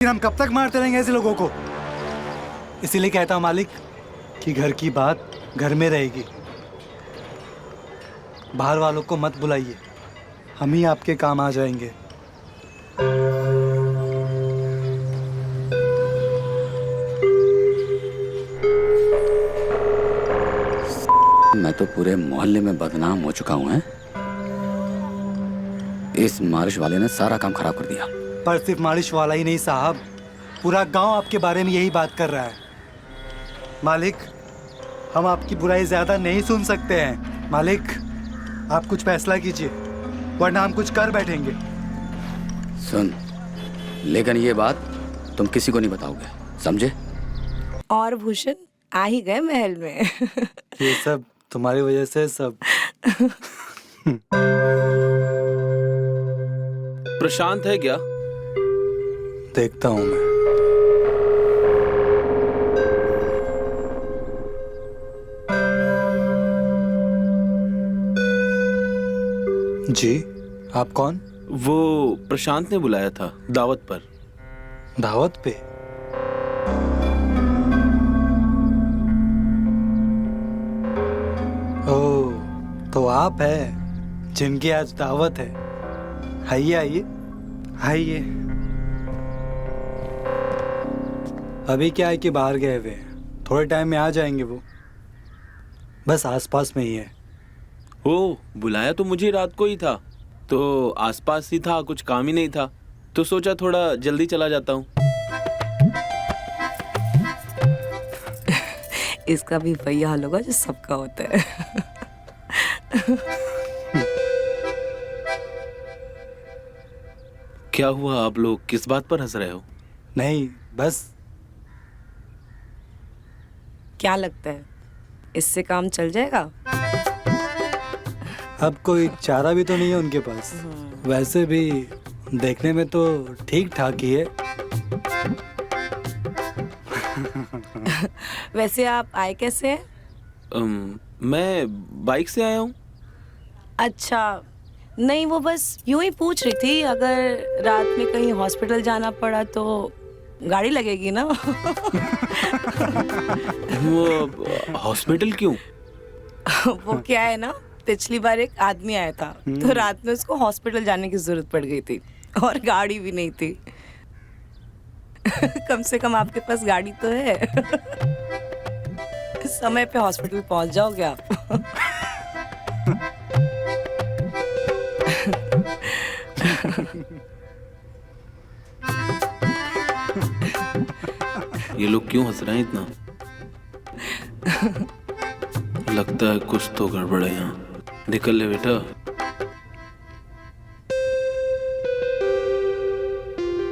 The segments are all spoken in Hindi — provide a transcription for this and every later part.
हम कब तक मारते रहेंगे ऐसे लोगों को? इसीलिए कहता हूँ मालिक कि घर की बात घर में रहेगी। बाहर वालों को मत बुलाइए, हम ही आपके काम आ जाएंगे। मैं तो पूरे मोहल्ले में बदनाम हो चुका हूँ। इस मारिश वाले ने सारा काम खराब कर दिया। पर सिर्फ मालिश वाला ही नहीं साहब, पूरा गांव आपके बारे में यही बात कर रहा है। मालिक, हम आपकी बुराई ज्यादा नहीं सुन सकते हैं। मालिक, आप कुछ फैसला कीजिए वरना हम कुछ कर बैठेंगे। सुन, लेकिन ये बात तुम किसी को नहीं बताओगे, समझे? और भूषण आ ही गए महल में। ये सब तुम्हारी वजह से सब। प्रशांत है क्या? देखता हूँ मैं। जी, आप कौन? वो प्रशांत ने बुलाया था दावत पर। दावत पे? ओह, तो आप है जिनकी आज दावत है। आइए आइए आइए। अभी क्या है कि बाहर गए हुए हैं, थोड़े टाइम में आ जाएंगे वो। बस आसपास में ही है। ओ, बुलाया तो मुझे रात को ही था, तो आसपास ही था, कुछ काम ही नहीं था, तो सोचा थोड़ा जल्दी चला जाता हूँ। इसका भी वही हाल होगा जो सबका होता है। क्या हुआ, आप लोग किस बात पर हंस रहे हो? नहीं, बस। क्या लगता है इससे काम चल जाएगा? अब कोई चारा भी तो नहीं है उनके पास। वैसे भी देखने में तो ठीक ठाक ही है। वैसे आप आए कैसे हैं? मैं बाइक से आया हूँ। अच्छा, नहीं वो बस यूं ही पूछ रही थी, अगर रात में कहीं हॉस्पिटल जाना पड़ा तो गाड़ी लगेगी ना। वो हॉस्पिटल क्यों? वो क्या है ना, पिछली बार एक आदमी आया था तो रात में उसको हॉस्पिटल जाने की जरूरत पड़ गई थी और गाड़ी भी नहीं थी। कम से कम आपके पास गाड़ी तो है। समय पे हॉस्पिटल पहुंच जाओगे आप। ये लोग क्यों हंस रहे हैं इतना? लगता है कुछ तो गड़बड़ है यहाँ। निकल ले बेटा।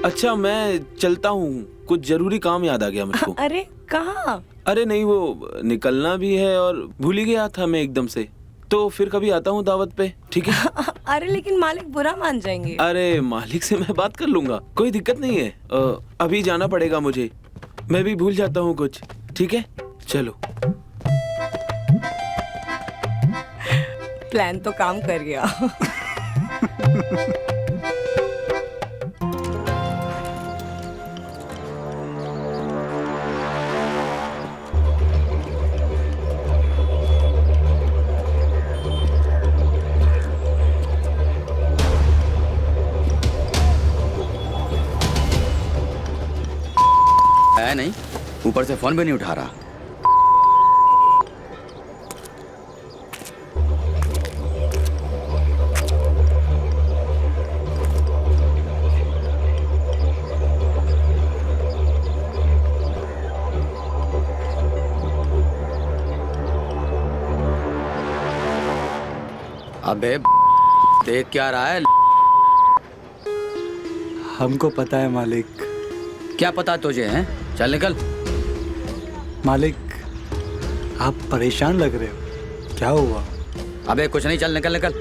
अच्छा, मैं चलता हूँ, कुछ जरूरी काम याद आ गया मुझको। अरे कहाँ? अरे नहीं, वो निकलना भी है और भूल ही गया था मैं एकदम से, तो फिर कभी आता हूँ दावत पे, ठीक है? अरे लेकिन मालिक बुरा मान जाएंगे। अरे मालिक से मैं बात कर लूंगा, कोई दिक्कत नहीं है। अभी जाना पड़ेगा मुझे, मैं भी भूल जाता हूँ कुछ, ठीक है? चलो। प्लान तो काम कर गया। है नहीं, ऊपर से फोन भी नहीं उठा रहा। अबे देख क्या रहा है? हमको पता है मालिक। क्या पता तुझे है? चल निकल। मालिक, आप परेशान लग रहे हो, क्या हुआ? अबे कुछ नहीं, चल निकल निकल।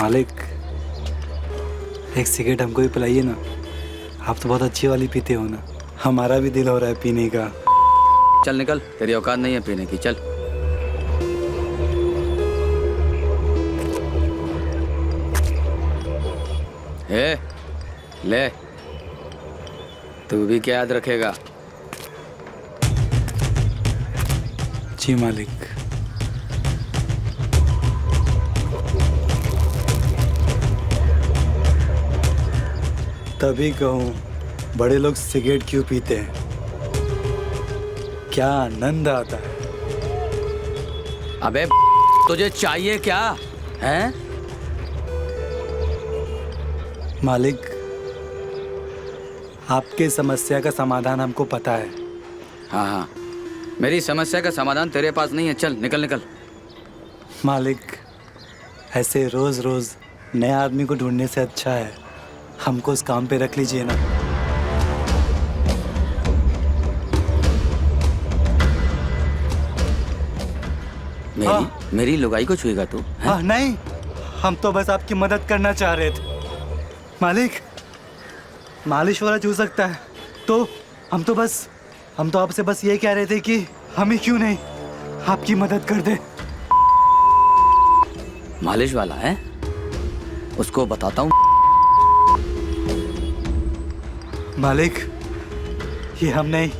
मालिक, एक सिगरेट हमको भी पिलाइए ना। आप तो बहुत अच्छी वाली पीते हो ना, हमारा भी दिल हो रहा है पीने का। चल निकल, तेरी औकात नहीं है पीने की, चल। ए, ले, तू भी क्या याद रखेगा? जी मालिक। तभी कहूँ बड़े लोग सिगरेट क्यों पीते हैं, क्या आनंद आता है। अबे तुझे चाहिए क्या है? मालिक, आपके समस्या का समाधान हमको पता है। हाँ हाँ, मेरी समस्या का समाधान तेरे पास नहीं है। चल निकल निकल। मालिक, ऐसे रोज रोज नए आदमी को ढूंढने से अच्छा है हमको उस काम पे रख लीजिए ना। मेरी लुगाई को छुएगा तू? हाँ नहीं, हम तो बस आपकी मदद करना चाह रहे थे। मालिक, मालिश वाला छू सकता है तो हम तो आपसे बस ये कह रहे थे कि हम ही क्यों नहीं आपकी मदद कर दे। मालिश वाला है, उसको बताता हूँ। मालिक, ये हम नहीं,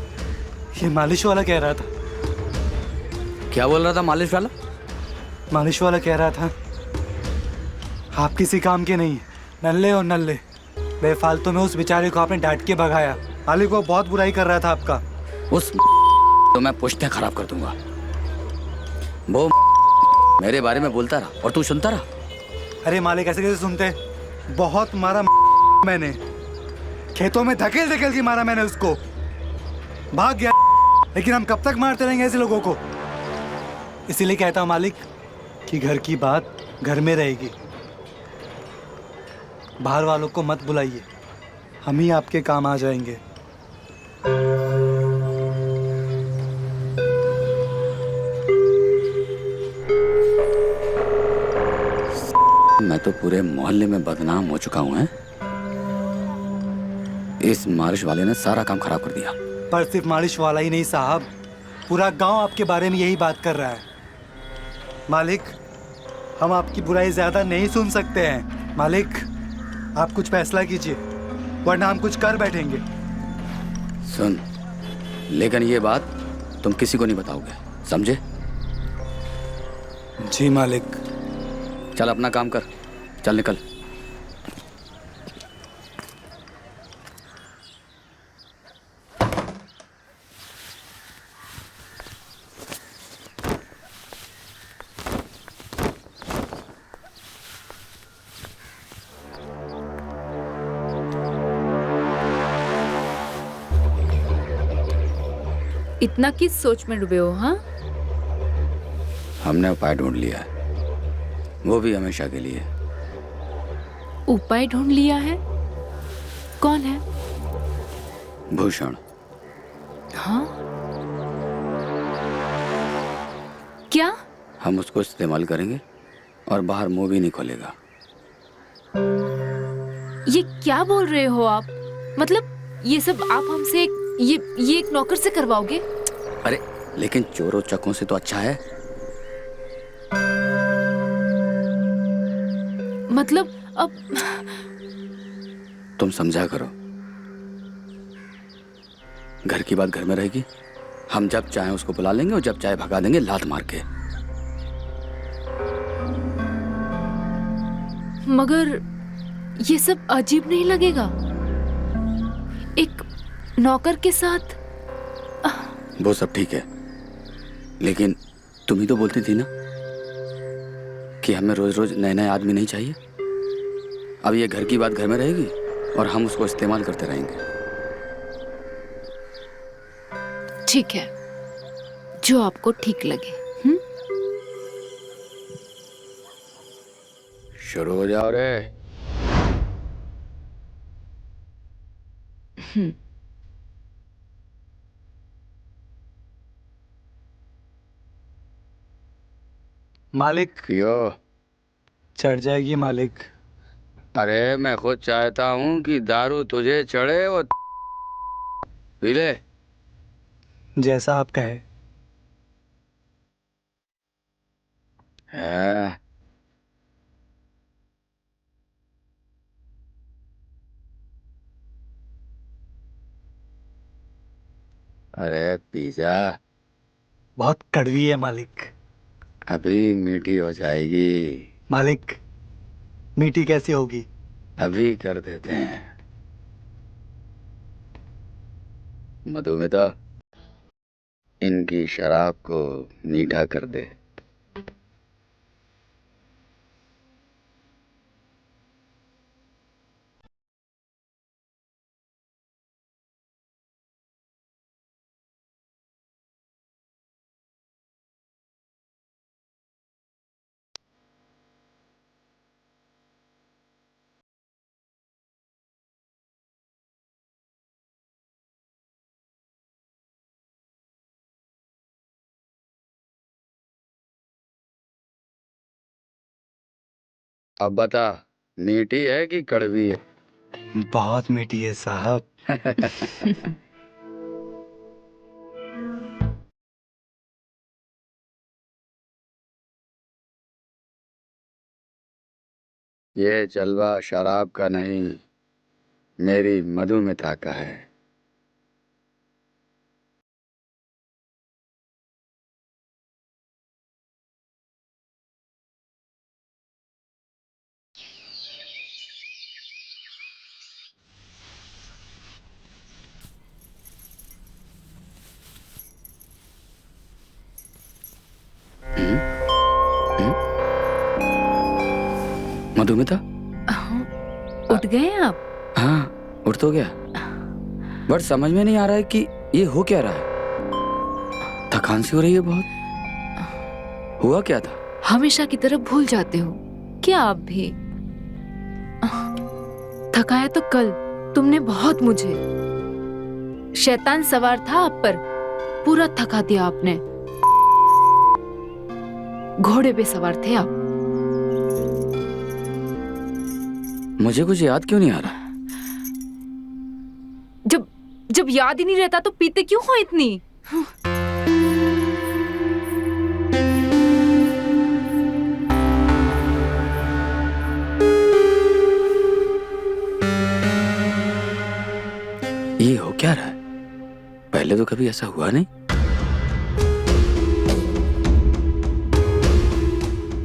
ये मालिश वाला कह रहा था। क्या बोल रहा था मालिश वाला? मालिश वाला कह रहा था आप किसी काम के नहीं, नल्ले और नल्ले बेफालतू में उस बेचारे को आपने डांट के भगाया। मालिक वो बहुत बुराई कर रहा था आपका। उस तो मैं पुश्तें खराब कर दूंगा। वो मेरे बारे में बोलता रहा और तू सुनता रहा। अरे मालिक, ऐसे कैसे सुनते, बहुत मारा मैंने, खेतों में धकेल धकेल के मारा मैंने उसको, भाग गया। लेकिन हम कब तक मारते रहेंगे ऐसे लोगों को। इसीलिए कहता हूँ मालिक कि घर की बात घर में रहेगी, बाहर वालों को मत बुलाइए, हम ही आपके काम आ जाएंगे। मैं तो पूरे मोहल्ले में बदनाम हो चुका हूँ। इस मालिश वाले ने सारा काम खराब कर दिया। पर सिर्फ मालिश वाला ही नहीं साहब, पूरा गांव आपके बारे में यही बात कर रहा है। मालिक, हम आपकी बुराई ज्यादा नहीं सुन सकते हैं। मालिक, आप कुछ फैसला कीजिए वरना हम कुछ कर बैठेंगे। सुन, लेकिन ये बात तुम किसी को नहीं बताओगे, समझे? जी मालिक। चल अपना काम कर, चल निकल। इतना किस सोच में डूबे हो? हाँ, हमने उपाय ढूंढ लिया है, वो भी हमेशा के लिए। उपाय ढूंढ लिया है? कौन है? भूषण। हाँ, क्या? हम उसको इस्तेमाल करेंगे और बाहर मुंह भी नहीं खोलेगा। ये क्या बोल रहे हो आप? मतलब ये सब आप हमसे ये एक नौकर से करवाओगे? अरे लेकिन चोरों चक्कों से तो अच्छा है। मतलब अब तुम समझा करो, घर की बात घर में रहेगी। हम जब चाहे उसको बुला लेंगे और जब चाहे भगा देंगे लात मार के। मगर ये सब अजीब नहीं लगेगा? एक नौकर के साथ? वो सब ठीक है, लेकिन तुम ही तो बोलती थी ना कि हमें रोज रोज नए नए आदमी नहीं चाहिए। अब ये घर की बात घर में रहेगी और हम उसको इस्तेमाल करते रहेंगे। ठीक है, जो आपको ठीक लगे। शुरू हो जाओ रे। मालिक, पियो। चढ़ जाएगी मालिक। अरे मैं खुद चाहता हूँ कि दारू तुझे चढ़े और पी ले। जैसा आप कहे। है। पी जा। बहुत कड़वी है मालिक। अभी मीठी हो जाएगी। मालिक, मीठी कैसी होगी? अभी कर देते हैं। मधुमिता, इनकी शराब को मीठा कर दे। अब बता, मीठी है कि कड़वी है? बहुत मीठी है साहब। ये जलवा शराब का नहीं, मेरी मधुमिता का है। मधुमिता, उठ गए हैं आप? हाँ उठ तो गया, बट समझ में नहीं आ रहा है कि ये हो क्या रहा है। थकान सी हो रही है बहुत। हुआ क्या था? हमेशा की तरह भूल जाते हो क्या आप भी? थकाया तो कल तुमने बहुत मुझे। शैतान सवार था आप पर, पूरा थका दिया आपने। घोड़े पे सवार थे आप। मुझे कुछ याद क्यों नहीं आ रहा? जब जब याद ही नहीं रहता तो पीते क्यों हो इतनी? ये हो क्या रहा है? पहले तो कभी ऐसा हुआ नहीं।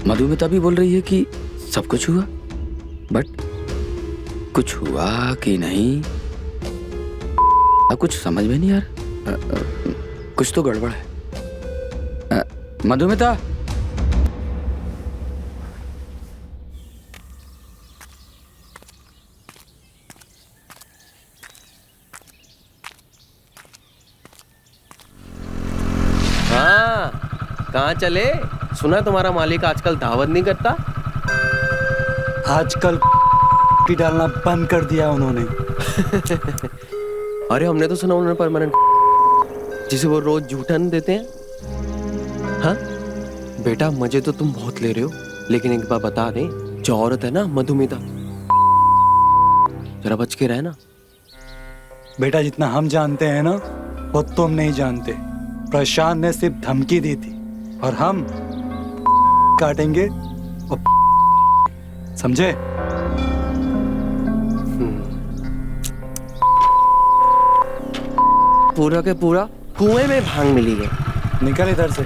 मधुमिता भी बोल रही है कि सब कुछ हुआ, बट कुछ हुआ कि नहीं कुछ समझ में नहीं आ रहा। कुछ तो गड़बड़ है। मधुमिता, हाँ, कहाँ चले? सुना तुम्हारा मालिक आजकल दावत नहीं करता। आजकल भी डालना बंद कर दिया उन्होंने। अरे हमने तो सुना उन्होंने परमानेंट, जिसे वो रोज जूठन देते हैं। हाँ बेटा, मजे तो तुम बहुत ले रहे हो, लेकिन एक बार बता दें, जो औरत है ना मधुमिता, जरा बच के रहना। बेटा, जितना हम जानते हैं ना वो तुम नहीं जानते। प्रशांत ने सिर्फ धमकी दी थी और हम काटेंगे और समझे? पूरा के पूरा कुएं में भांग मिली है। निकल इधर से।